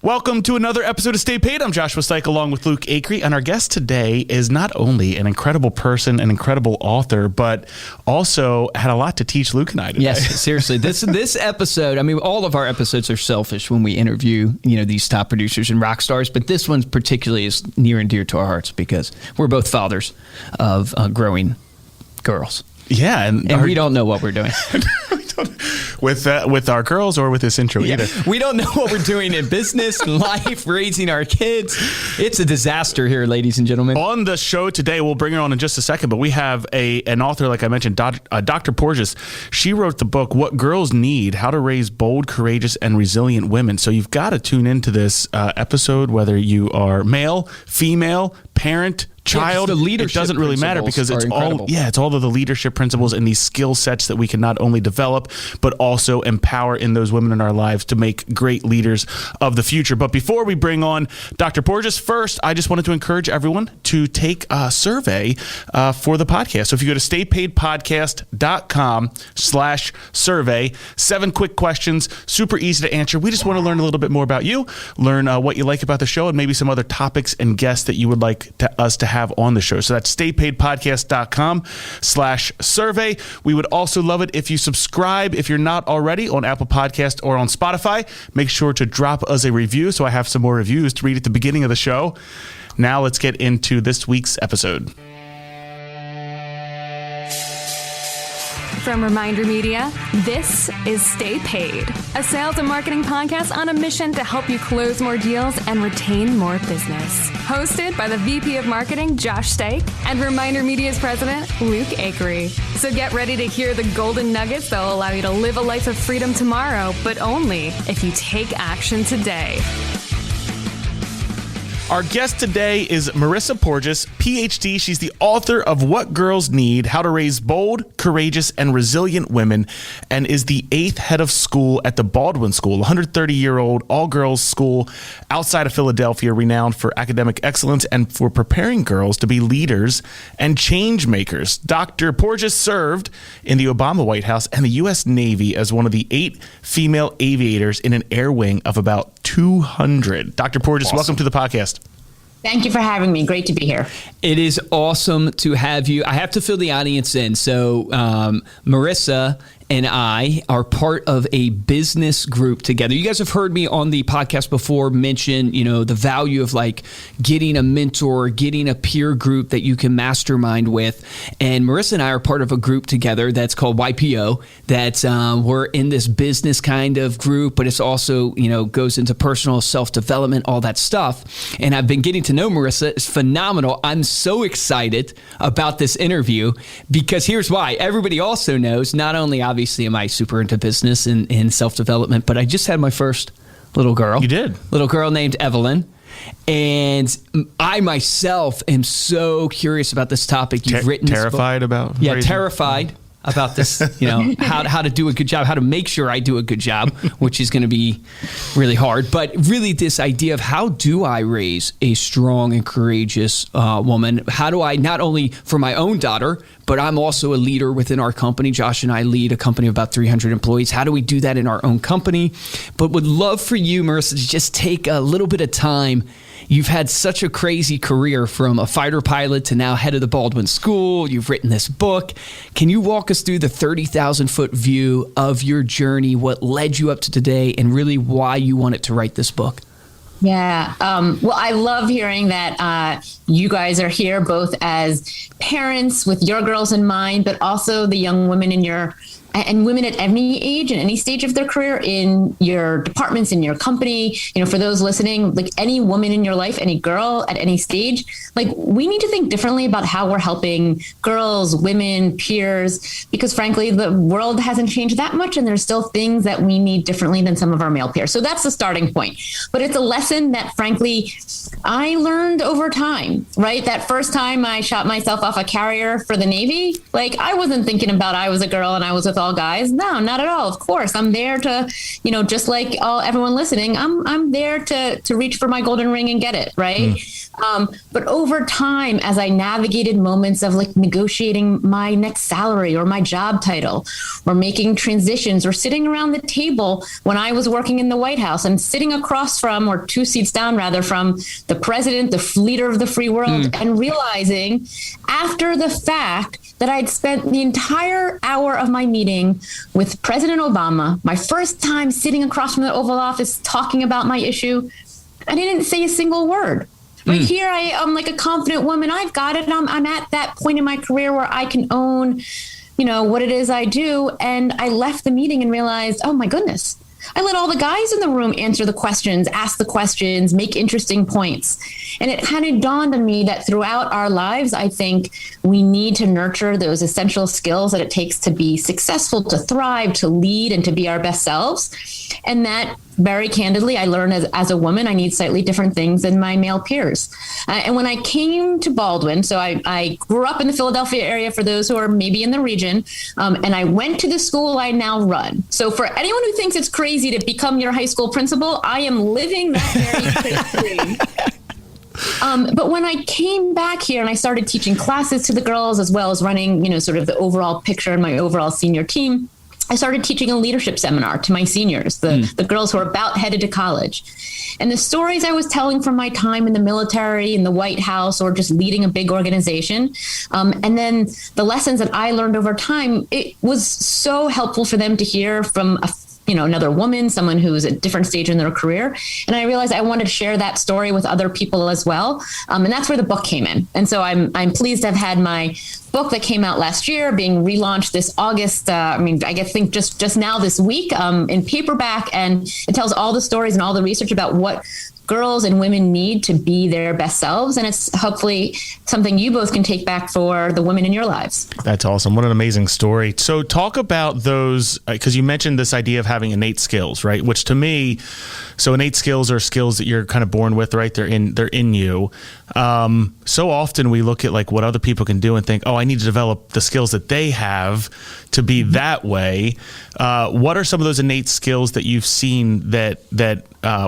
Welcome to another episode of Stay Paid. I'm Joshua Stike along with Luke Acree, and our guest today is not only an incredible person, an incredible author, but also had a lot to teach Luke and I today. Yes, seriously. This episode, I mean, all of our episodes are selfish when we interview, these top producers and rock stars, but this one particularly is near and dear to our hearts because we're both fathers of growing girls. Yeah, and we don't know what we're doing. With our girls or with this intro either. We don't know what we're doing in business, life, raising our kids. It's a disaster here, ladies and gentlemen. On the show today, we'll bring her on in just a second, but we have an author, like I mentioned, Dr. Porges. She wrote the book, What Girls Need, How to Raise Bold, Courageous, and Resilient Women. So you've got to tune into this episode, whether you are male, female, parent, child. The leadership it doesn't really matter because it's incredible. it's all of the leadership principles and these skill sets that we can not only develop but also empower in those women in our lives to make great leaders of the future. But before we bring on Dr. Porges, first I just wanted to encourage everyone to take a survey for the podcast. So if you go to staypaidpodcast.com/survey, 7 quick questions, super easy to answer. We just want to learn a little bit more about you, learn what you like about the show, and maybe some other topics and guests that you would like us to have on the show. So that's staypaidpodcast.com/survey. We would also love it if you subscribe, if you're not already, on Apple Podcast or on Spotify. Make sure to drop us a review so I have some more reviews to read at the beginning of the show. Now let's get into this week's episode. From ReminderMedia, this is Stay Paid, a sales and marketing podcast on a mission to help you close more deals and retain more business. Hosted by the VP of Marketing, Josh Stike, and ReminderMedia's president, Luke Acree. So get ready to hear the golden nuggets that will allow you to live a life of freedom tomorrow, but only if you take action today. Our guest today is Marisa Porges, PhD. She's the author of What Girls Need, How to Raise Bold, Courageous, and Resilient Women, and is the 8th head of school at the Baldwin School, a 130-year-old all-girls school outside of Philadelphia, renowned for academic excellence and for preparing girls to be leaders and change makers. Dr. Porges served in the Obama White House and the U.S. Navy as one of the 8 female aviators in an air wing of about 200. Dr. Porges, awesome. Welcome to the podcast. Thank you for having me. Great to be here. It is awesome to have you. I have to fill the audience in. So Marisa and I are part of a business group together. You guys have heard me on the podcast before mention, the value of like getting a mentor, getting a peer group that you can mastermind with. And Marisa and I are part of a group together that's called YPO. That's we're in this business kind of group, but it's also, goes into personal self-development, all that stuff. And I've been getting to know Marisa. It's phenomenal. I'm so excited about this interview because here's why. Everybody also knows, not only obviously am I super into business and self-development, but I just had my first little girl. You did? Little girl named Evelyn. And I myself am so curious about this topic. You've written this book. Terrified about? Yeah, terrified about this, how to do a good job, how to make sure I do a good job, which is going to be really hard. But really this idea of how do I raise a strong and courageous woman? How do I, not only for my own daughter, but I'm also a leader within our company. Josh and I lead a company of about 300 employees. How do we do that in our own company? But would love for you, Marisa, to just take a little bit of time. You've had such a crazy career from a fighter pilot to now head of the Baldwin School. You've written this book. Can you walk us through the 30,000-foot view of your journey, what led you up to today, and really why you wanted to write this book? Yeah. Well, I love hearing that you guys are here both as parents with your girls in mind, but also the young women in your and women at any age and any stage of their career in your departments, in your company, for those listening, like any woman in your life, any girl at any stage, like we need to think differently about how we're helping girls, women, peers, because frankly, the world hasn't changed that much and there's still things that we need differently than some of our male peers. So that's the starting point. But it's a lesson that frankly, I learned over time, right? That first time I shot myself off a carrier for the Navy, like I wasn't thinking about I was a girl and I was with all guys. No, not at all. Of course, I'm there to, just like everyone listening, I'm there to reach for my golden ring and get it, right? But over time, as I navigated moments of like negotiating my next salary or my job title, or making transitions, or sitting around the table when I was working in the White House and sitting across from, or 2 seats down rather, from the president, the leader of the free world, and realizing after the fact that I'd spent the entire hour of my meeting with President Obama, my first time sitting across from the Oval Office talking about my issue, I didn't say a single word. But here I am, like a confident woman. I've got it. I'm at that point in my career where I can own, what it is I do. And I left the meeting and realized, oh my goodness, I let all the guys in the room answer the questions, ask the questions, make interesting points. And it kind of dawned on me that throughout our lives, I think we need to nurture those essential skills that it takes to be successful, to thrive, to lead, and to be our best selves. And that, very candidly, I learned as a woman, I need slightly different things than my male peers. And when I came to Baldwin, so I grew up in the Philadelphia area, for those who are maybe in the region, and I went to the school I now run. So for anyone who thinks it's crazy to become your high school principal, I am living that very dream. But when I came back here and I started teaching classes to the girls, as well as running, sort of the overall picture and my overall senior team, I started teaching a leadership seminar to my seniors, the girls who are about headed to college. And the stories I was telling from my time in the military, in the White House, or just leading a big organization, and then the lessons that I learned over time, it was so helpful for them to hear from another woman, someone who's at a different stage in their career. And I realized I wanted to share that story with other people as well. And that's where the book came in. And so I'm pleased to have had my book that came out last year being relaunched this August. I think just now this week in paperback. And it tells all the stories and all the research about what girls and women need to be their best selves. And it's hopefully something you both can take back for the women in your lives. That's awesome. What an amazing story. So talk about those, because you mentioned this idea of having innate skills, right? Which to me, so innate skills are skills that you're kind of born with, right? They're in you. So often we look at like what other people can do and think, oh, I need to develop the skills that they have to be that way. What are some of those innate skills that you've seen that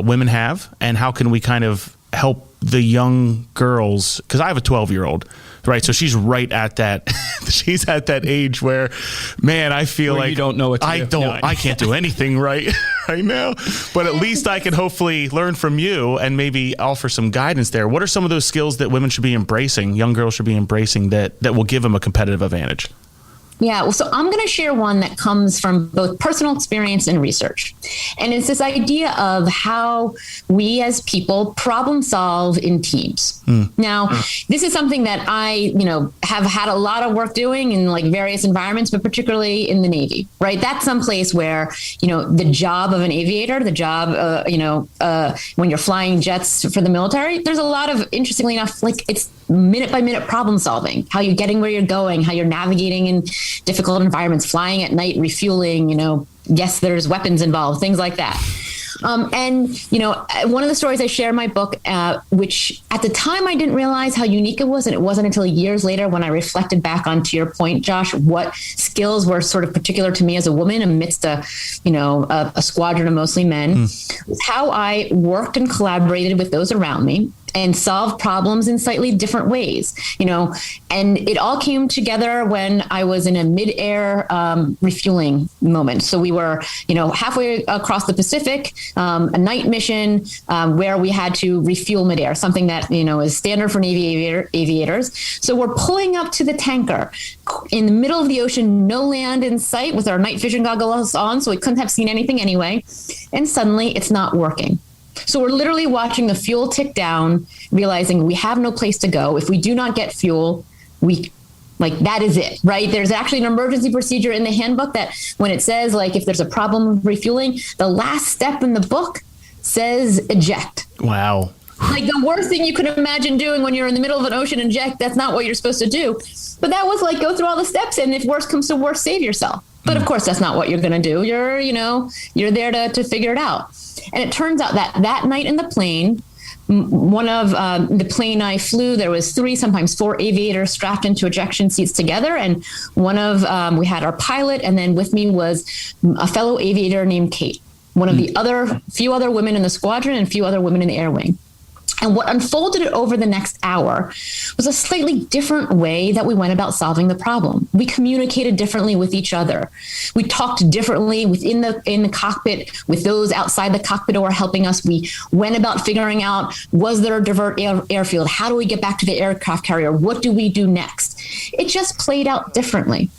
women have, and how can we kind of help the young girls? Because I have a 12-year-old, right? So she's right at that. She's at that age where, man, I feel like you don't know what to do. I can't do anything right now. But at least I can hopefully learn from you and maybe offer some guidance there. What are some of those skills that women should be embracing, young girls should be embracing, that will give them a competitive advantage? Yeah, well, so I'm going to share one that comes from both personal experience and research. And it's this idea of how we as people problem solve in teams. Now, this is something that I, have had a lot of work doing in like various environments, but particularly in the Navy, right? That's someplace where, the job of an aviator, the job, when you're flying jets for the military, there's a lot of, interestingly enough, like it's minute by minute problem solving, how you're getting where you're going, how you're navigating in difficult environments, flying at night, refueling, yes, there's weapons involved, things like that. And one of the stories I share in my book, which at the time I didn't realize how unique it was. And it wasn't until years later when I reflected back on, to your point, Josh, what skills were sort of particular to me as a woman amidst a squadron of mostly men, was how I worked and collaborated with those around me and solve problems in slightly different ways, and it all came together when I was in a mid-air refueling moment. So we were, halfway across the Pacific, a night mission where we had to refuel mid-air, something that, is standard for Navy aviators. So we're pulling up to the tanker in the middle of the ocean, no land in sight, with our night vision goggles on, so we couldn't have seen anything anyway. And suddenly it's not working. So we're literally watching the fuel tick down, realizing we have no place to go. If we do not get fuel, that is it, right? There's actually an emergency procedure in the handbook that when it says, if there's a problem with refueling, the last step in the book says eject. Wow. Like the worst thing you could imagine doing when you're in the middle of an ocean, eject. That's not what you're supposed to do. But that was go through all the steps, and if worst comes to worst, save yourself. But of course, that's not what you're going to do. You're there to figure it out. And it turns out that night in the plane, one of the plane I flew, there was 3, sometimes 4 aviators strapped into ejection seats together. And we had our pilot, and then with me was a fellow aviator named Kate, one of the few other women in the squadron and a few other women in the air wing. And what unfolded over the next hour was a slightly different way that we went about solving the problem. We communicated differently with each other. We talked differently in the cockpit with those outside the cockpit door helping us. We went about figuring out, was there a divert airfield? How do we get back to the aircraft carrier? What do we do next? It just played out differently.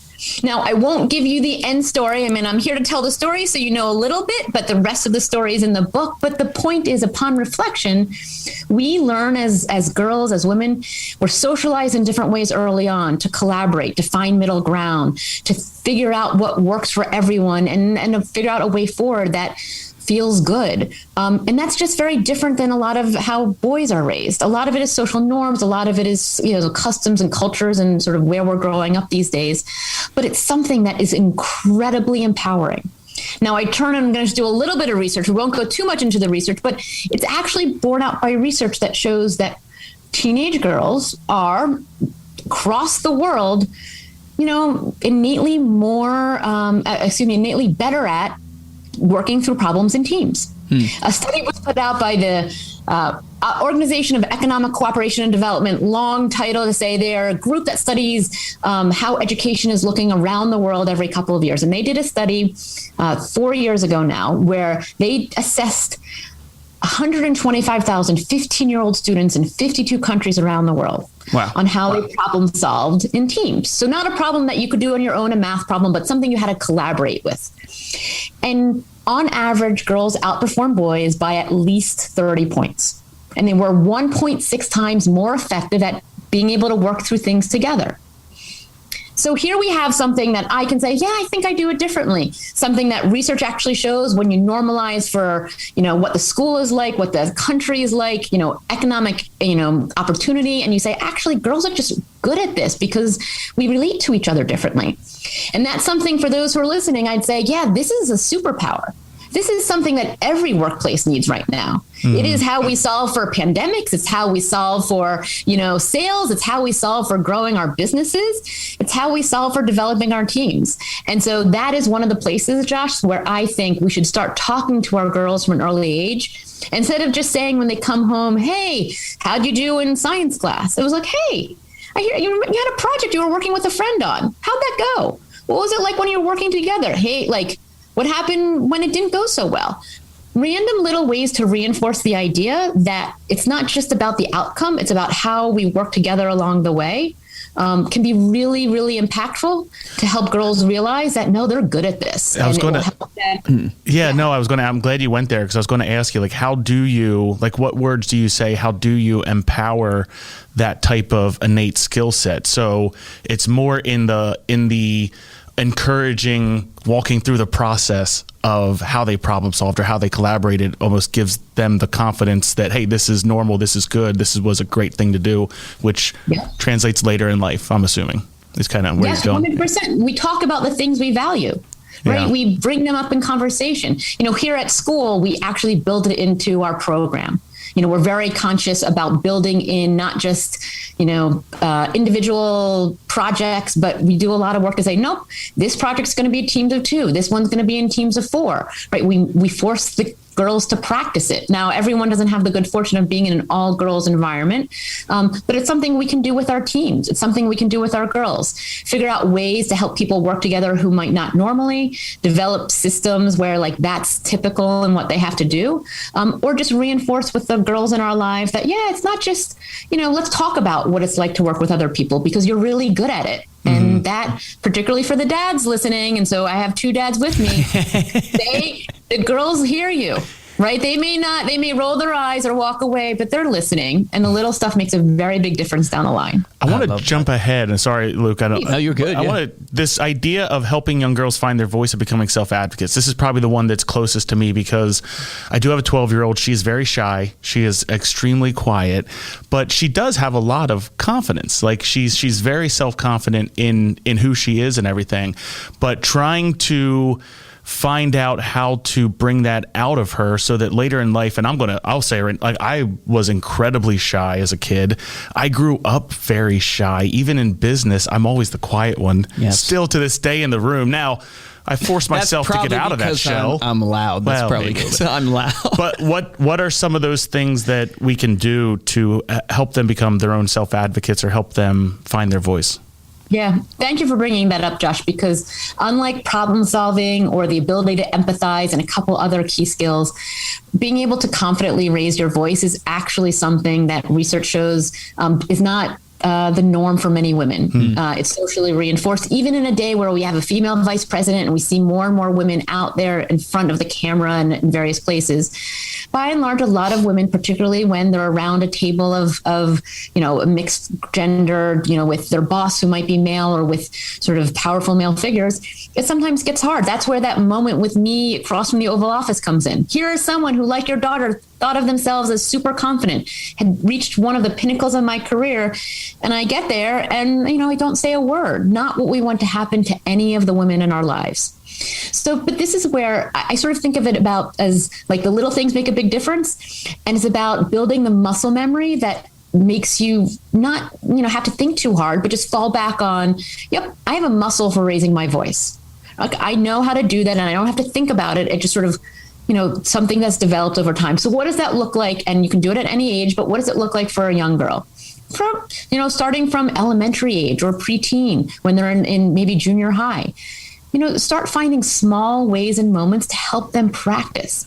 Now, I won't give you the end story. I mean, I'm here to tell the story so you know a little bit, but the rest of the story is in the book. But the point is, upon reflection, we learn as girls, as women, we're socialized in different ways early on to collaborate, to find middle ground, to figure out what works for everyone and to figure out a way forward that feels good. And that's just very different than a lot of how boys are raised. A lot of it is social norms. A lot of it is, customs and cultures and sort of where we're growing up these days. But it's something that is incredibly empowering. Now, I'm going to do a little bit of research. We won't go too much into the research, but it's actually borne out by research that shows that teenage girls are, across the world, innately better at working through problems in teams. A study was put out by the Organization of Economic Cooperation and Development, long title to say they're a group that studies how education is looking around the world every couple of years. And they did a study 4 years ago now where they assessed 125,000 15-year-old students in 52 countries around the world. Wow. On how they problem solved in teams. So not a problem that you could do on your own, a math problem, but something you had to collaborate with. And on average, girls outperform boys by at least 30 points. And they were 1.6 times more effective at being able to work through things together. So here we have something that I can say, yeah, I think I do it differently. Something that research actually shows when you normalize for, what the school is like, what the country is like, economic, opportunity. And you say, actually, girls are just good at this because we relate to each other differently. And that's something for those who are listening, I'd say, yeah, this is a superpower. This is something that every workplace needs right now. Mm-hmm. It is how we solve for pandemics. It's how we solve for, sales. It's how we solve for growing our businesses. It's how we solve for developing our teams. And so that is one of the places, Josh, where I think we should start talking to our girls from an early age. Instead of just saying when they come home, hey, how'd you do in science class? It was like, hey, I hear you had a project you were working with a friend on. How'd that go? What was it like when you were working together? Hey, what happened when it didn't go so well? Random little ways to reinforce the idea that it's not just about the outcome, it's about how we work together along the way, can be really, really impactful to help girls realize that, no, they're good at this. I'm glad you went there because I was going to ask you, how do you, what words do you say? How do you empower that type of innate skill set? So it's more in the encouraging, walking through the process of how they problem solved or how they collaborated almost gives them the confidence that, hey, this is normal, this is good, was a great thing to do, which translates later in life, I'm assuming. Is kind of where he's going. 100%. We talk about the things we value. Right. Yeah. We bring them up in conversation. Here at school, we actually build it into our program. We're very conscious about building in not just, individual projects, but we do a lot of work to say, nope, this project's going to be teams of 2. This one's going to be in teams of 4, right? We force the girls to practice it. Now, everyone doesn't have the good fortune of being in an all girls environment, but it's something we can do with our teams. It's something we can do with our girls. Figure out ways to help people work together who might not normally, develop systems where that's typical and what they have to do, or just reinforce with the girls in our lives that, it's not just, let's talk about what it's like to work with other people because you're really good at it. And that, particularly for the dads listening, and so I have 2 dads with me, the girls hear you, right? They may roll their eyes or walk away, but they're listening. And the little stuff makes a very big difference down the line. I want to jump ahead. And sorry, Luke, I don't. No, you're good. I want this idea of helping young girls find their voice and becoming self-advocates. This is probably the one that's closest to me because I do have a 12-year-old. She is very shy. She is extremely quiet, but she does have a lot of confidence. She's very self-confident in who she is and everything, but trying to find out how to bring that out of her so that later in life, and I'll say, like, I was incredibly shy as a kid. I grew up very shy. Even in business, I'm always the quiet one. Yes. Still to this day in the room. Now, I forced myself to get out of that shell. I'm loud. That's probably because I'm loud. But what are some of those things that we can do to help them become their own self-advocates or help them find their voice? Yeah, thank you for bringing that up, Josh, because unlike problem solving or the ability to empathize and a couple other key skills, being able to confidently raise your voice is actually something that research shows is not the norm for many women. It's socially reinforced, even in a day where we have a female vice president and we see more and more women out there in front of the camera and in various places. By and large, a lot of women, particularly when they're around a table of a mixed gender, with their boss who might be male or with sort of powerful male figures, it sometimes gets hard. That's where that moment with me across from the Oval Office comes in. Here is someone who, like your daughter, thought of themselves as super confident, had reached one of the pinnacles of my career. And I get there and, I don't say a word, not what we want to happen to any of the women in our lives. So, but this is where I sort of think of it about as like the little things make a big difference. And it's about building the muscle memory that makes you not, have to think too hard, but just fall back on, yep, I have a muscle for raising my voice. Like, I know how to do that and I don't have to think about it. It just sort of, something that's developed over time. So what does that look like? And you can do it at any age, but what does it look like for a young girl? From, starting from elementary age or preteen, when they're in maybe junior high, start finding small ways and moments to help them practice.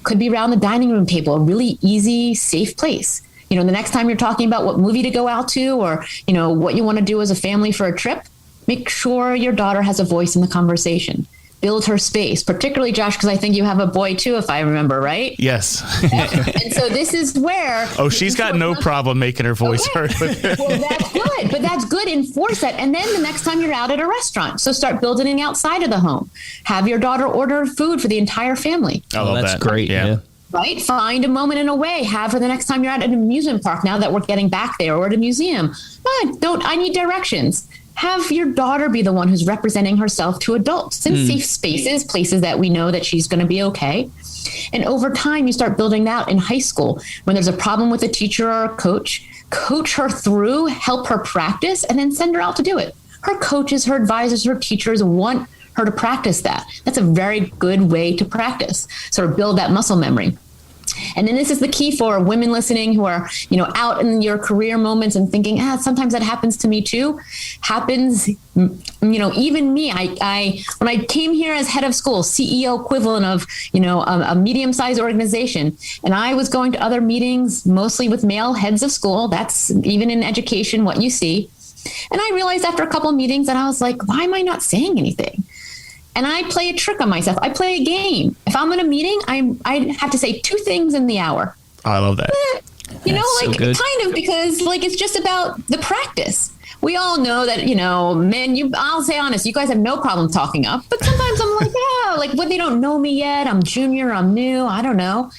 Could be around the dining room table, a really easy, safe place. The next time you're talking about what movie to go out to or, what you want to do as a family for a trip, make sure your daughter has a voice in the conversation. Build her space, particularly Josh, because I think you have a boy too, if I remember right. Yes. And so this is where. Oh, she's got no problem making her voice heard. Well, that's good, but that's good. Enforce that. And then the next time you're out at a restaurant, so start building it outside of the home. Have your daughter order food for the entire famay. Oh, that's great. Yeah. Right? Find a moment and a way. Have her the next time you're at an amusement park, now that we're getting back there, or at a museum. I need directions. Have your daughter be the one who's representing herself to adults in safe spaces, places that we know that she's going to be okay. And over time, you start building that in high school. When there's a problem with a teacher or a coach her through, help her practice, and then send her out to do it. Her coaches, her advisors, her teachers want her to practice that. That's a very good way to practice, sort of build that muscle memory. And then this is the key for women listening who are, out in your career moments and thinking, sometimes that happens to me too. Happens, even me. I when I came here as head of school, CEO equivalent of, a medium-sized organization, and I was going to other meetings, mostly with male heads of school. That's even in education, what you see. And I realized after a couple of meetings that I was like, why am I not saying anything? And I play a trick on myself. I play a game. If I'm in a meeting, I have to say 2 things in the hour. I love that. Kind of, because it's just about the practice. We all know that, men, I'll say honest, you guys have no problem talking up. But sometimes I'm like, when they don't know me yet, I'm junior, I'm new, I don't know.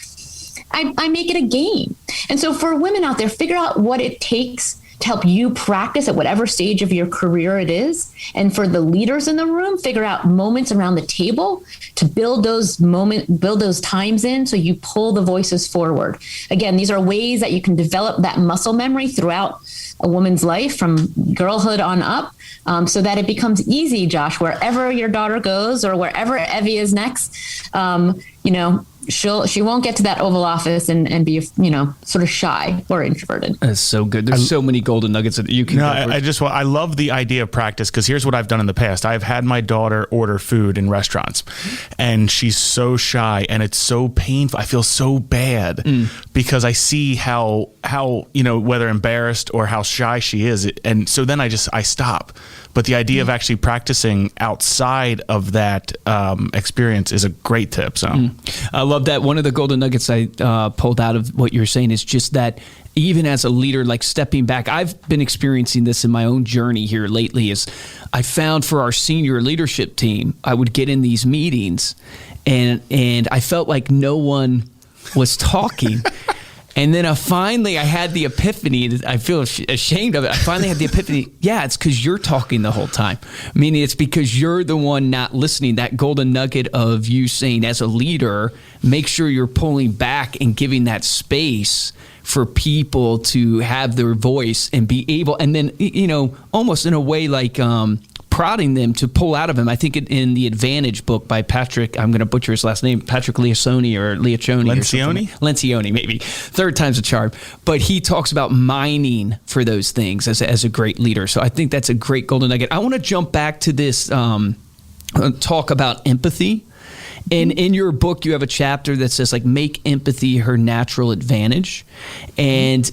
I make it a game. And so for women out there, figure out what it takes to help you practice at whatever stage of your career it is. And for the leaders in the room, figure out moments around the table to build those times in so you pull the voices forward. Again, these are ways that you can develop that muscle memory throughout a woman's life from girlhood on up, so that it becomes easy, Josh, wherever your daughter goes or wherever Evie is next, she won't get to that Oval Office and be, sort of shy or introverted. That's so good. There's so many golden nuggets that you can. No, I love the idea of practice, because here's what I've done in the past. I've had my daughter order food in restaurants, and she's so shy, and it's so painful. I feel so bad because I see how whether embarrassed or how shy she is, and so then I stop. But the idea of actually practicing outside of that experience is a great tip. So I love that. One of the golden nuggets I pulled out of what you're saying is just that even as a leader, like stepping back, I've been experiencing this in my own journey here lately. Is I found for our senior leadership team, I would get in these meetings and I felt like no one was talking. And then finally I had the epiphany. I feel ashamed of it. I finally had the epiphany. Yeah, it's because you're talking the whole time. Meaning it's because you're the one not listening. That golden nugget of you saying, as a leader, make sure you're pulling back and giving that space for people to have their voice and be able, and then, almost in a way like prodding them to pull out of them. I think in the Advantage book by Patrick, I'm going to butcher his last name, Patrick Lencioni, maybe. Third time's a charm. But he talks about mining for those things as a great leader. So I think that's a great golden nugget. I want to jump back to this talk about empathy. And in your book, you have a chapter that says, like, make empathy her natural advantage. And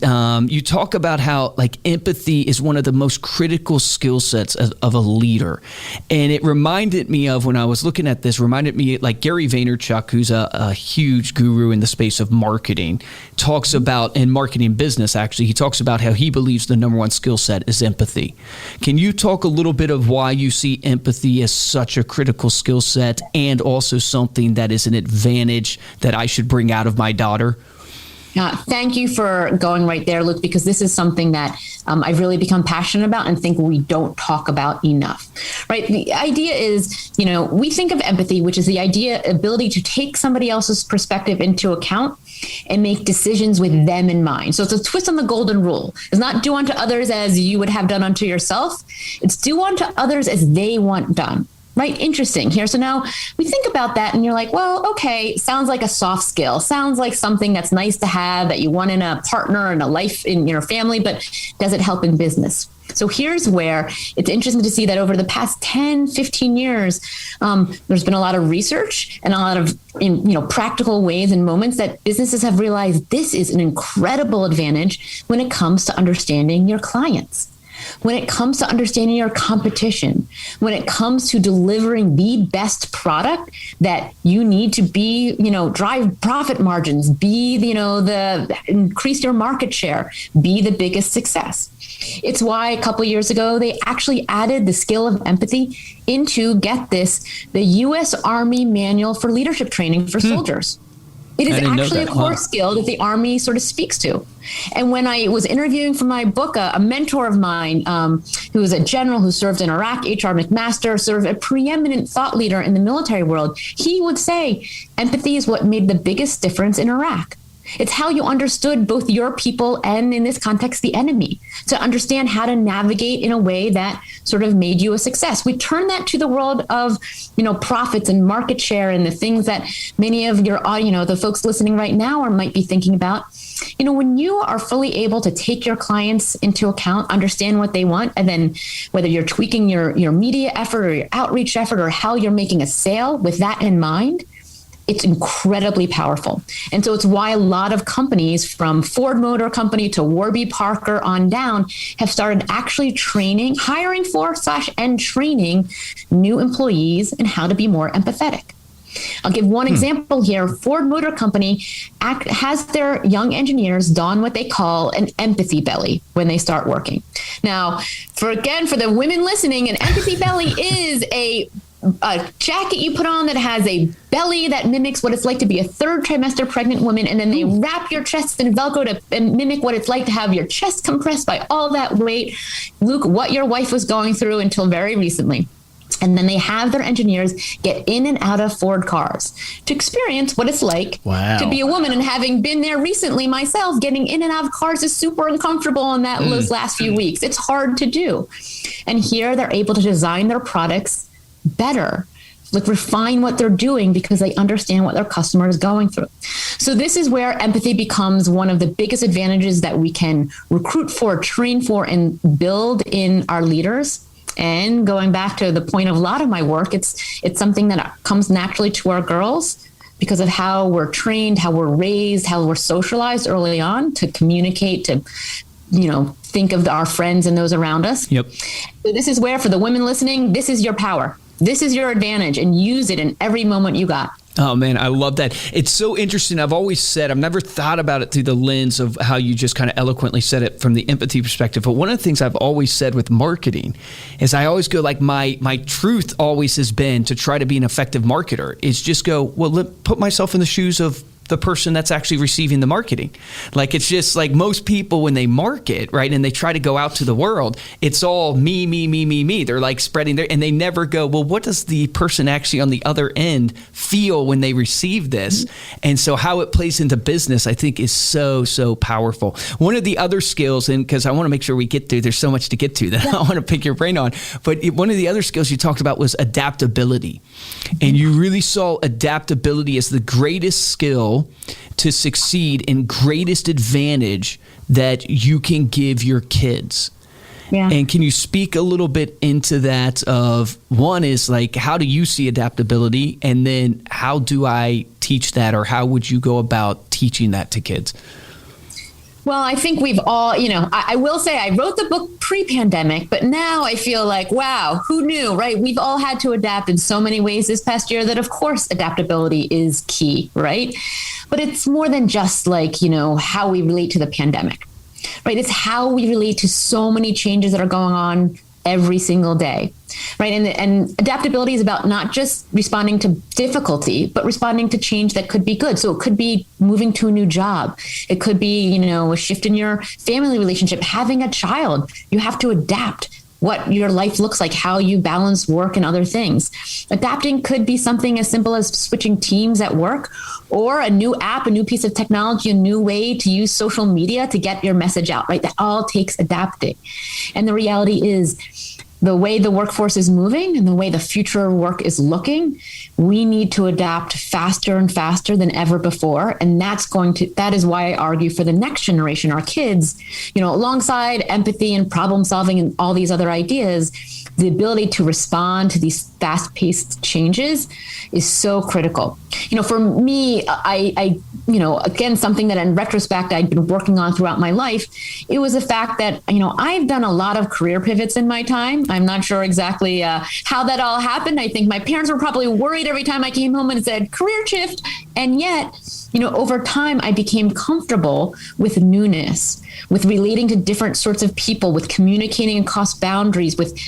you talk about how, like, empathy is one of the most critical skill sets of a leader. And it reminded me of, when I was looking at this, like Gary Vaynerchuk, who's a huge guru in the space of marketing, talks about, in marketing business, actually, he talks about how he believes the number one skill set is empathy. Can you talk a little bit of why you see empathy as such a critical skill set, and also something that is an advantage that I should bring out of my daughter? Thank you for going right there, Luke, because this is something that I've really become passionate about and think we don't talk about enough, right? The idea is, we think of empathy, which is the ability to take somebody else's perspective into account and make decisions with them in mind. So it's a twist on the golden rule. It's not do unto others as you would have done unto yourself. It's do unto others as they want done. Right. Interesting here. So now we think about that and you're like, well, okay, sounds like a soft skill. Sounds like something that's nice to have, that you want in a partner and a life in your family, but does it help in business? So here's where it's interesting to see that over the past 10, 15 years, there's been a lot of research and a lot of practical ways and moments that businesses have realized this is an incredible advantage when it comes to understanding your clients. When it comes to understanding your competition, when it comes to delivering the best product that you need to be, drive profit margins, be, increase your market share, be the biggest success. It's why a couple of years ago, they actually added the skill of empathy into, get this, the U.S. Army Manual for Leadership Training for Soldiers. It is actually a core skill that the Army sort of speaks to. And when I was interviewing for my book, a mentor of mine, who was a general who served in Iraq, H.R. McMaster, sort of a preeminent thought leader in the military world, he would say empathy is what made the biggest difference in Iraq. It's how you understood both your people and, in this context, the enemy, to understand how to navigate in a way that sort of made you a success. We turn that to the world of, profits and market share and the things that many of your, the folks listening right now might be thinking about. When you are fully able to take your clients into account, understand what they want, and then whether you're tweaking your media effort or your outreach effort or how you're making a sale with that in mind, it's incredibly powerful. And so it's why a lot of companies, from Ford Motor Company to Warby Parker on down, have started actually hiring for and training new employees in how to be more empathetic. I'll give one example here. Ford Motor Company has their young engineers don what they call an empathy belly when they start working. Now, for the women listening, an empathy belly is a jacket you put on that has a belly that mimics what it's like to be a third trimester pregnant woman, and then they wrap your chest in Velcro to mimic what it's like to have your chest compressed by all that weight. Luke, what your wife was going through until very recently. And then they have their engineers get in and out of Ford cars to experience what it's like to be a woman. And having been there recently myself, getting in and out of cars is super uncomfortable in those last few weeks. It's hard to do. And here they're able to design their products better, refine what they're doing because they understand what their customer is going through. So this is where empathy becomes one of the biggest advantages that we can recruit for, train for, and build in our leaders. And going back to the point of a lot of my work, it's something that comes naturally to our girls because of how we're trained, how we're raised, how we're socialized early on to communicate, to think of our friends and those around us. Yep. So this is where, for the women listening, this is your power. This is your advantage, and use it in every moment you got. Oh, man, I love that. It's so interesting. I've always said, I've never thought about it through the lens of how you just kind of eloquently said it from the empathy perspective. But one of the things I've always said with marketing is I always go my truth always has been to try to be an effective marketer is just go, put myself in the shoes of the person that's actually receiving the marketing. Like, it's just like most people when they market, right, and they try to go out to the world, it's all me, me, me, me, me. They're like spreading and they never go, well, what does the person actually on the other end feel when they receive this? And so how it plays into business, I think, is so, so powerful. One of the other skills, and because I want to make sure we get through, there's so much to get to that I want to pick your brain on, but one of the other skills you talked about was adaptability. And you really saw adaptability as the greatest skill to succeed and greatest advantage that you can give your kids. Yeah. And can you speak a little bit into that of, one is like, how do you see adaptability? And then how do I teach that, or how would you go about teaching that to kids? Well, I think we've all, I will say I wrote the book pre-pandemic, but now I feel like, wow, who knew, right? We've all had to adapt in so many ways this past year that, of course, adaptability is key, right? But it's more than just like, how we relate to the pandemic, right? It's how we relate to so many changes that are going on every single day, right? And adaptability is about not just responding to difficulty, but responding to change that could be good. So it could be moving to a new job. It could be, a shift in your family relationship, having a child. You have to adapt what your life looks like, how you balance work and other things. Adapting could be something as simple as switching teams at work, or a new app, a new piece of technology, a new way to use social media to get your message out, right? That all takes adapting. And the reality is, the way the workforce is moving and the way the future of work is looking, we need to adapt faster and faster than ever before. And that is why I argue for the next generation, our kids, alongside empathy and problem solving and all these other ideas, the ability to respond to these fast-paced changes is so critical. For me, I again, something that in retrospect I'd been working on throughout my life, it was the fact that, I've done a lot of career pivots in my time. I'm not sure exactly how that all happened. I think my parents were probably worried every time I came home and said, career shift. And yet, over time, I became comfortable with newness, with relating to different sorts of people, with communicating across boundaries, with,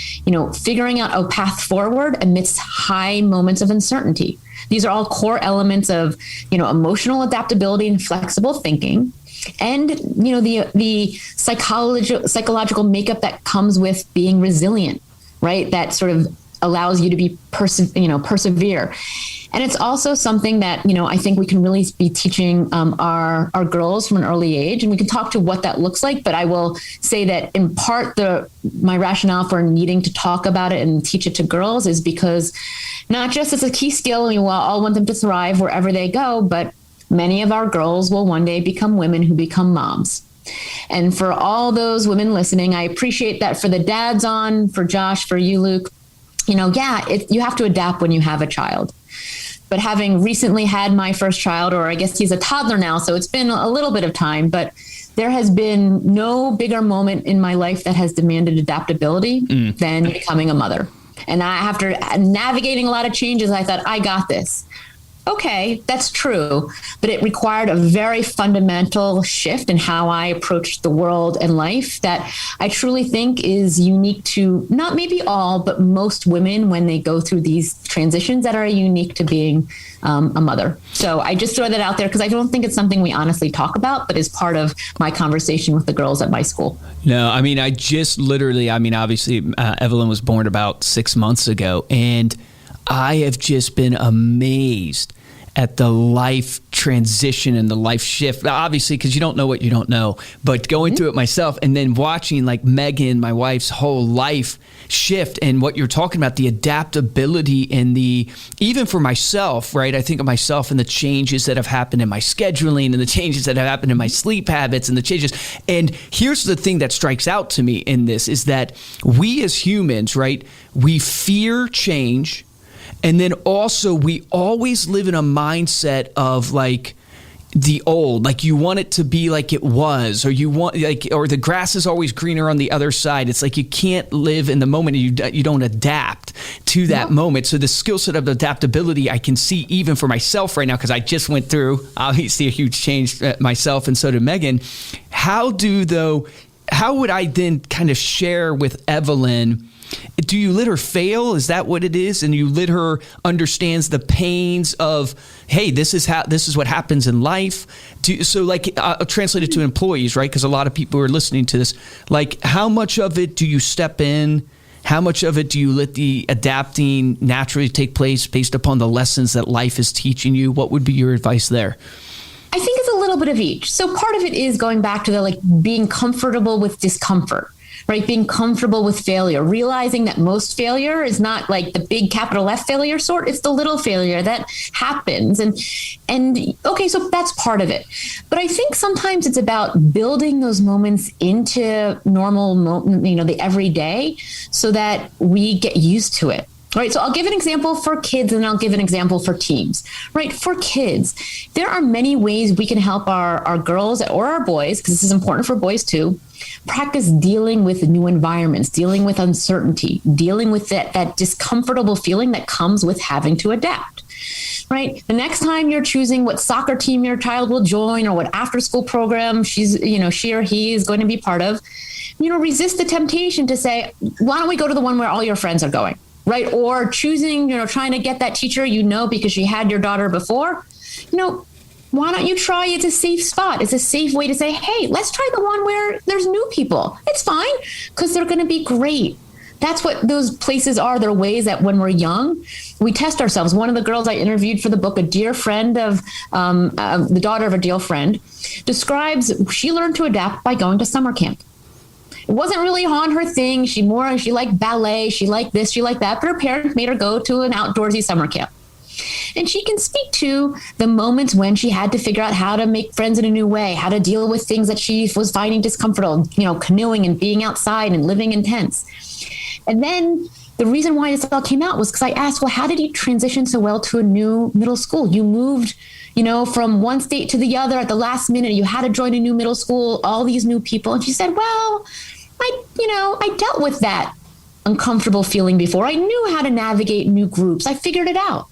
figuring out a path forward amidst high moments of uncertainty. These are all core elements of, emotional adaptability and flexible thinking. And, the psychological makeup that comes with being resilient, right? That sort of allows you to be persevere. And it's also something that, I think we can really be teaching our girls from an early age, and we can talk to what that looks like. But I will say that in part, my rationale for needing to talk about it and teach it to girls is because not just it's a key skill, and we all want them to thrive wherever they go, but many of our girls will one day become women who become moms. And for all those women listening, I appreciate that for the dads on, for Josh, for you, Luke, you have to adapt when you have a child. But having recently had my first child, or I guess he's a toddler now, so it's been a little bit of time, but there has been no bigger moment in my life that has demanded adaptability than becoming a mother. And after navigating a lot of changes, I thought, I got this. Okay, that's true, but it required a very fundamental shift in how I approached the world and life that I truly think is unique to not maybe all, but most women when they go through these transitions that are unique to being a mother. So I just throw that out there because I don't think it's something we honestly talk about, but is part of my conversation with the girls at my school. No, I just literally, obviously Evelyn was born about 6 months ago, and I have just been amazed at the life transition and the life shift, obviously, because you don't know what you don't know, but going through it myself and then watching like Megan, my wife's whole life shift, and what you're talking about, the adaptability and even for myself, right? I think of myself and the changes that have happened in my scheduling and the changes that have happened in my sleep habits and the changes. And here's the thing that strikes out to me in this is that we as humans, right, we fear change. And then also we always live in a mindset of like the old, like you want it to be like it was, or or the grass is always greener on the other side. It's like you can't live in the moment. You don't adapt to that moment. So the skill set of adaptability, I can see even for myself right now, because I just went through obviously a huge change myself, and so did Megan. How would I then kind of share with Evelyn Do you let her fail? Is that what it is? And you let her understands the pains of, hey, this is what happens in life. I'll translate it to employees, right? Because a lot of people are listening to this. Like, how much of it do you step in? How much of it do you let the adapting naturally take place based upon the lessons that life is teaching you? What would be your advice there? I think it's a little bit of each. So part of it is going back to the being comfortable with discomfort, right? Being comfortable with failure, realizing that most failure is not like the big capital F failure sort. It's the little failure that happens. And okay, so that's part of it. But I think sometimes it's about building those moments into normal, the everyday, so that we get used to it. Right. So I'll give an example for kids and I'll give an example for teens. Right. For kids, there are many ways we can help our girls or our boys, because this is important for boys too, practice dealing with new environments, dealing with uncertainty, dealing with that discomfortable feeling that comes with having to adapt. Right. The next time you're choosing what soccer team your child will join or what after school program she or he is going to be part of, resist the temptation to say, why don't we go to the one where all your friends are going? Right. Or choosing, trying to get that teacher, because she had your daughter before, why don't you try? It's a safe spot. It's a safe way to say, hey, let's try the one where there's new people. It's fine because they're going to be great. That's what those places are. They're ways that when we're young, we test ourselves. One of the girls I interviewed for the book, a dear friend of the daughter of a dear friend, describes she learned to adapt by going to summer camp. It wasn't really on her thing. She liked ballet. She liked this, she liked that, but her parents made her go to an outdoorsy summer camp. And she can speak to the moments when she had to figure out how to make friends in a new way, how to deal with things that she was finding discomfortable, canoeing and being outside and living in tents. And then the reason why this all came out was because I asked, well, how did you transition so well to a new middle school? You moved, from one state to the other at the last minute. You had to join a new middle school, all these new people. And she said, well, I dealt with that uncomfortable feeling before. I knew how to navigate new groups. I figured it out.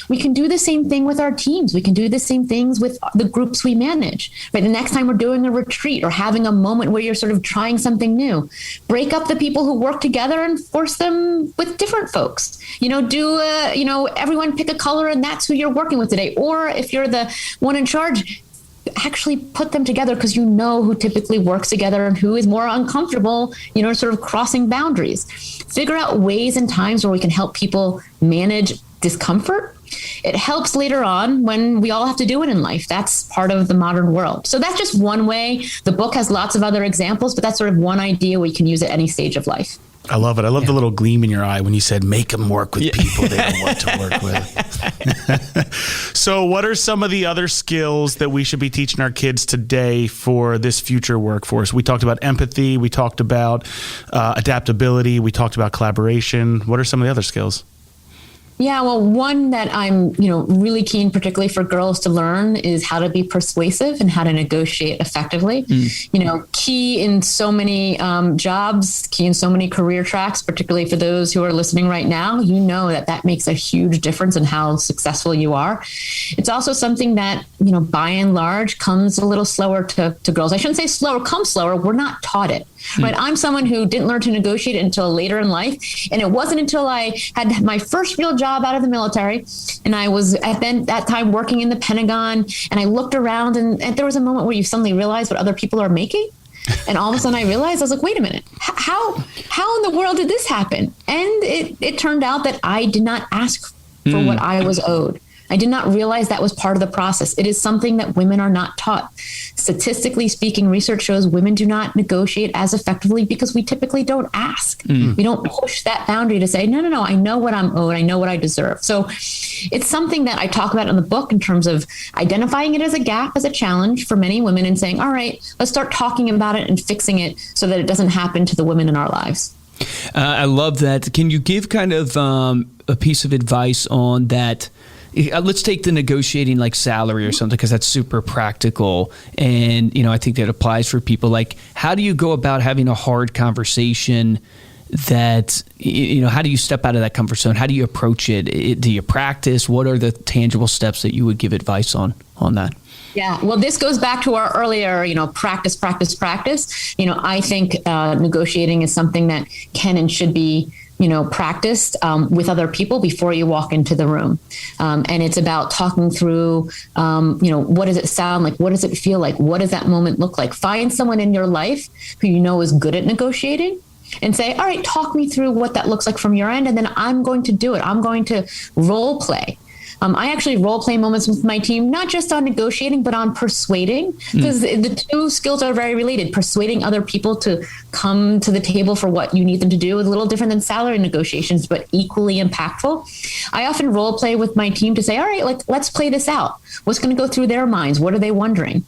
We can do the same thing with our teams. We can do the same things with the groups we manage. Right? The next time we're doing a retreat or having a moment where you're sort of trying something new, break up the people who work together and force them with different folks. Everyone pick a color and that's who you're working with today. Or if you're the one in charge, actually put them together because who typically works together and who is more uncomfortable, sort of crossing boundaries. Figure out ways and times where we can help people manage discomfort. It helps later on when we all have to do it in life. That's part of the modern world. So that's just one way. The book has lots of other examples, but that's sort of one idea we can use at any stage of life. I love it. I love the little gleam in your eye when you said, make them work with people they don't want to work with. So what are some of the other skills that we should be teaching our kids today for this future workforce? We talked about empathy. We talked about adaptability. We talked about collaboration. What are some of the other skills? Yeah, well, one that I'm, really keen, particularly for girls to learn, is how to be persuasive and how to negotiate effectively. Key in so many jobs, key in so many career tracks, particularly for those who are listening right now, that makes a huge difference in how successful you are. It's also something that, by and large, comes a little slower to girls. I shouldn't say slower, comes slower. We're not taught it. Right. I'm someone who didn't learn to negotiate until later in life. And it wasn't until I had my first real job out of the military. And I was at that time working in the Pentagon. And I looked around and there was a moment where you suddenly realize what other people are making. And all of a sudden I realized, I was like, wait a minute, how in the world did this happen? And it turned out that I did not ask for what I was owed. I did not realize that was part of the process. It is something that women are not taught. Statistically speaking, research shows women do not negotiate as effectively because we typically don't ask. We don't push that boundary to say, no, I know what I'm owed. I know what I deserve. So it's something that I talk about in the book in terms of identifying it as a gap, as a challenge for many women and saying, all right, let's start talking about it and fixing it so that it doesn't happen to the women in our lives. I love that. Can you give kind of a piece of advice on that? Let's take the negotiating like salary or something, because that's super practical. And, I think that applies for people. Like, how do you go about having a hard conversation that, how do you step out of that comfort zone? How do you approach it? Do you practice? What are the tangible steps that you would give advice on that? Yeah. Well, this goes back to our earlier, practice. I think negotiating is something that can and should be practiced with other people before you walk into the room. And it's about talking through, what does it sound like? What does it feel like? What does that moment look like? Find someone in your life who you know is good at negotiating and say, all right, talk me through what that looks like from your end. And then I'm going to do it. I'm going to role play. I actually role play moments with my team, not just on negotiating, but on persuading, because the two skills are very related. Persuading other people to come to the table for what you need them to do is a little different than salary negotiations, but equally impactful. I often role play with my team to say, all right, let's play this out. What's going to go through their minds? What are they wondering?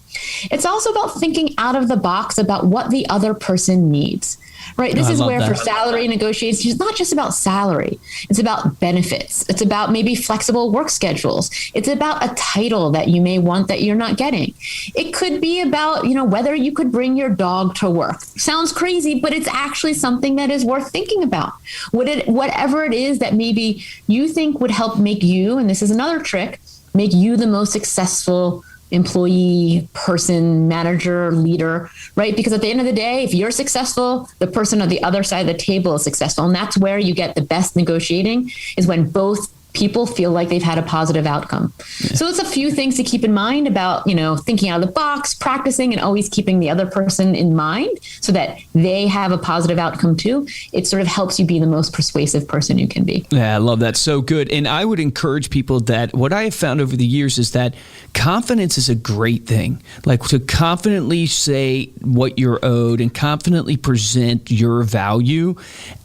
It's also about thinking out of the box about what the other person needs. Right. This is where for salary negotiations, it's not just about salary. It's about benefits. It's about maybe flexible work schedules. It's about a title that you may want that you're not getting. It could be about, whether you could bring your dog to work. Sounds crazy, but it's actually something that is worth thinking about. Whatever it is that maybe you think would help make you, and this is another trick, make you the most successful employee, person, manager, leader, right? Because at the end of the day, if you're successful, the person on the other side of the table is successful. And that's where you get the best negotiating, is when both people feel like they've had a positive outcome. Yeah. So it's a few things to keep in mind about, thinking out of the box, practicing, and always keeping the other person in mind so that they have a positive outcome too. It sort of helps you be the most persuasive person you can be. Yeah, I love that. So good. And I would encourage people that what I have found over the years is that confidence is a great thing. Like to confidently say what you're owed and confidently present your value,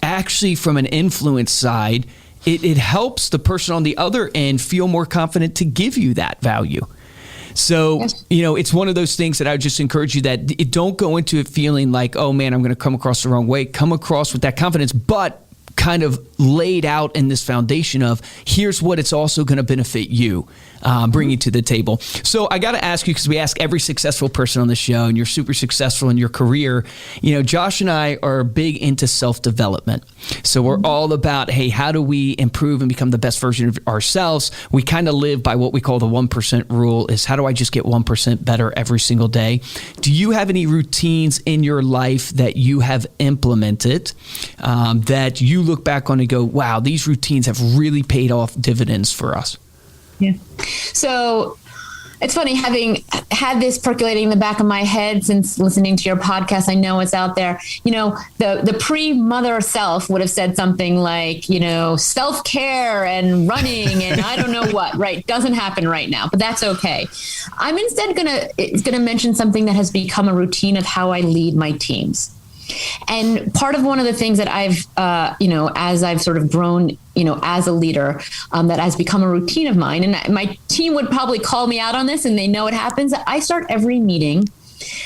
actually from an influence side, it helps the person on the other end feel more confident to give you that value. So, yes. It's one of those things that I would just encourage you that don't go into it feeling like, oh man, I'm going to come across the wrong way. Come across with that confidence, but kind of laid out in this foundation of here's what it's also going to benefit you, bringing to the table. So I got to ask you, because we ask every successful person on the show, and you're super successful in your career. Josh and I are big into self-development. So we're all about, hey, how do we improve and become the best version of ourselves? We kind of live by what we call the 1% rule, is how do I just get 1% better every single day? Do you have any routines in your life that you have implemented that you look back on and go, wow, these routines have really paid off dividends for us? Yeah. So it's funny, having had this percolating in the back of my head since listening to your podcast. I know it's out there. The pre-mother self would have said something like, self-care and running and I don't know what, right? Doesn't happen right now, but that's okay. I'm instead going to mention something that has become a routine of how I lead my teams. And part of one of the things that I've, as I've sort of grown, as a leader, that has become a routine of mine, and my team would probably call me out on this, and they know it happens. I start every meeting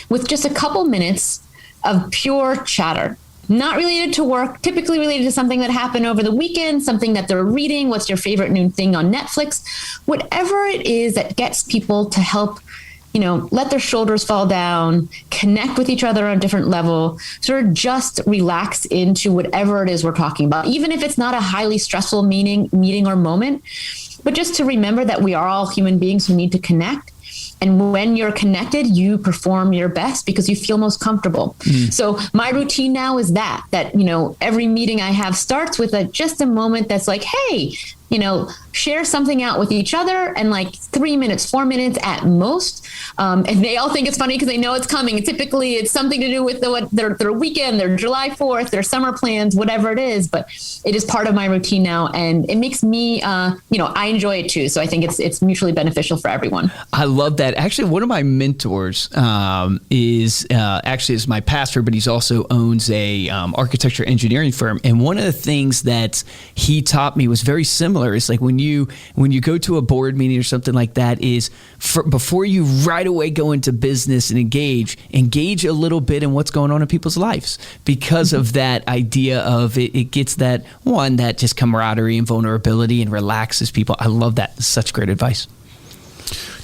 with just a couple minutes of pure chatter, not related to work, typically related to something that happened over the weekend, something that they're reading, what's your favorite new thing on Netflix, whatever it is that gets people to help let their shoulders fall down, connect with each other on a different level, sort of just relax into whatever it is we're talking about, even if it's not a highly stressful meeting or moment, but just to remember that we are all human beings who need to connect. And when you're connected, you perform your best because you feel most comfortable. So my routine now is that every meeting I have starts with just a moment that's like, hey, share something out with each other, and like 3 minutes, 4 minutes at most. And they all think it's funny because they know it's coming. Typically, it's something to do with their weekend, their July 4th, their summer plans, whatever it is. But it is part of my routine now, and it makes me, I enjoy it too. So I think it's mutually beneficial for everyone. I love that. Actually, one of my mentors is my pastor, but he's also owns a architecture engineering firm. And one of the things that he taught me was very similar. It's like when you go to a board meeting or something like that, is before you right away go into business and engage a little bit in what's going on in people's lives, because of that idea of it gets that just camaraderie and vulnerability and relaxes people. I love that. Such great advice.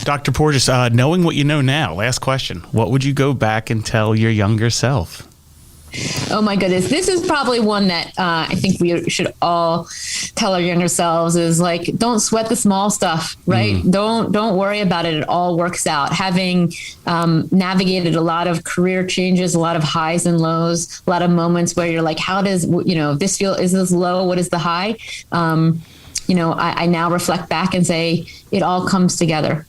Dr. Porges, knowing what you know now, last question, what would you go back and tell your younger self? Oh my goodness. This is probably one that I think we should all tell our younger selves is like, don't sweat the small stuff, right? Don't worry about it. It all works out. Having navigated a lot of career changes, a lot of highs and lows, a lot of moments where you're like, how does, this feel, is this low? What is the high? I now reflect back and say it all comes together.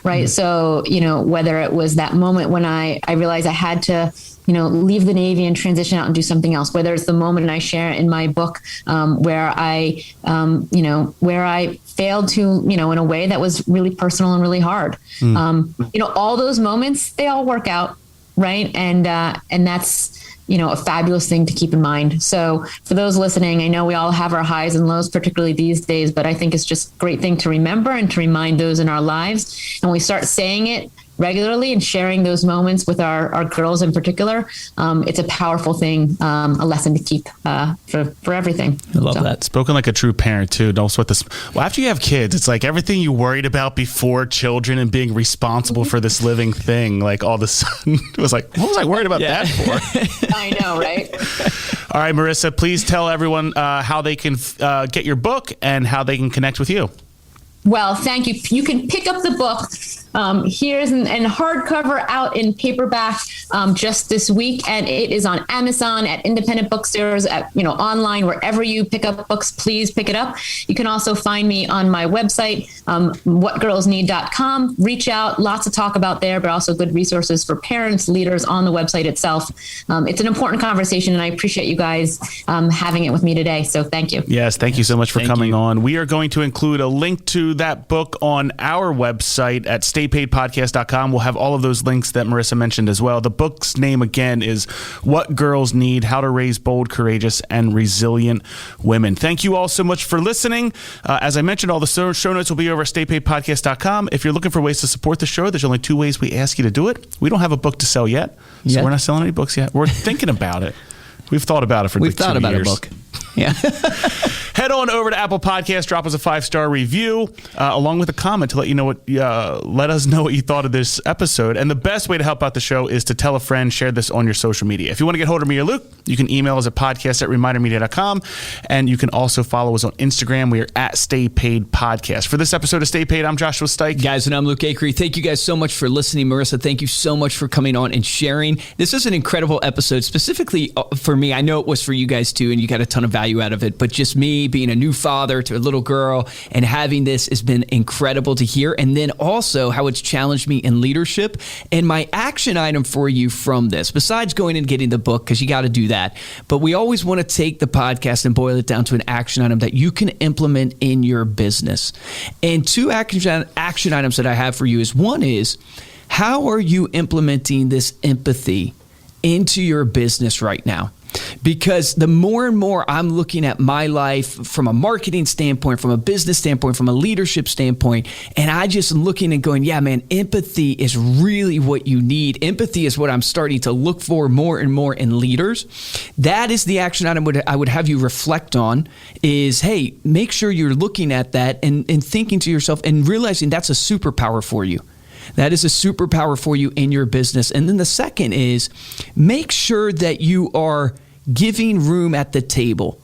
Right. So, whether it was that moment when I realized I had to, leave the Navy and transition out and do something else, whether it's the moment I share in my book where I failed to, in a way that was really personal and really hard. All those moments, they all work out. Right. And that's, a fabulous thing to keep in mind. So for those listening, I know we all have our highs and lows, particularly these days, but I think it's just a great thing to remember and to remind those in our lives. And we start saying it regularly and sharing those moments with our girls in particular. It's a powerful thing, a lesson to keep for everything. I love that. Spoken like a true parent too. Don't sweat this. Well, after you have kids, it's like everything you worried about before children and being responsible for this living thing, like all of a sudden it was like, what was I worried about that for? I know, right? All right, Marisa, please tell everyone how they can get your book and how they can connect with you. Well, thank you. You can pick up the book. Here's in hardcover, out in paperback just this week, and it is on Amazon, at independent bookstores, at online, wherever you pick up books. Please pick it up. You can also find me on my website, whatgirlsneed.com. Reach out. Lots to talk about there, but also good resources for parents, leaders on the website itself. It's an important conversation, and I appreciate you guys having it with me today. So thank you. Yes, thank you so much for coming on. We are going to include a link to that book on our website at staypaidpodcast.com. We'll have all of those links that Marisa mentioned as well. The book's name again is What Girls Need: How to Raise Bold, Courageous, and Resilient Women. Thank you all so much for listening. As I mentioned, all the show notes will be over at staypaidpodcast.com. If you're looking for ways to support the show, there's only 2 ways we ask you to do it. We don't have a book to sell yet, so we're not selling any books yet. We're thinking about it. We've thought about it for 2 years. We've thought about a book. Yeah. Head on over to Apple Podcasts, drop us a 5-star review, along with a comment to let us know what you thought of this episode. And the best way to help out the show is to tell a friend, share this on your social media. If you want to get hold of me or Luke, you can email us at podcast@remindermedia.com. And you can also follow us on Instagram. We are at Stay Paid Podcast. For this episode of Stay Paid, I'm Joshua Stike. Guys, and I'm Luke Acree. Thank you guys so much for listening. Marisa, thank you so much for coming on and sharing. This is an incredible episode, specifically for me. I know it was for you guys too, and you got a ton of value out of it. But just me being a new father to a little girl and having this has been incredible to hear. And then also how it's challenged me in leadership. And my action item for you from this, besides going and getting the book, because you got to do that, but we always want to take the podcast and boil it down to an action item that you can implement in your business. And 2 action items that I have for you is, one is, how are you implementing this empathy into your business right now? Because the more and more I'm looking at my life from a marketing standpoint, from a business standpoint, from a leadership standpoint, and I just am looking and going, yeah, man, empathy is really what you need. Empathy is what I'm starting to look for more and more in leaders. That is the action item I would have you reflect on is, hey, make sure you're looking at that and thinking to yourself and realizing that's a superpower for you. That is a superpower for you in your business. And then the second is, make sure that you are giving room at the table,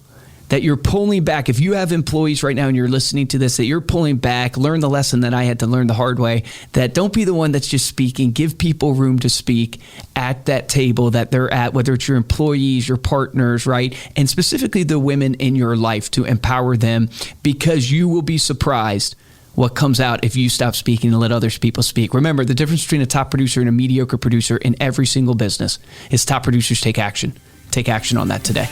that you're pulling back. If you have employees right now and you're listening to this, that you're pulling back, learn the lesson that I had to learn the hard way, that don't be the one that's just speaking. Give people room to speak at that table that they're at, whether it's your employees, your partners, right? And specifically the women in your life, to empower them, because you will be surprised what comes out if you stop speaking and let other people speak. Remember, the difference between a top producer and a mediocre producer in every single business is top producers take action. Take action on that today.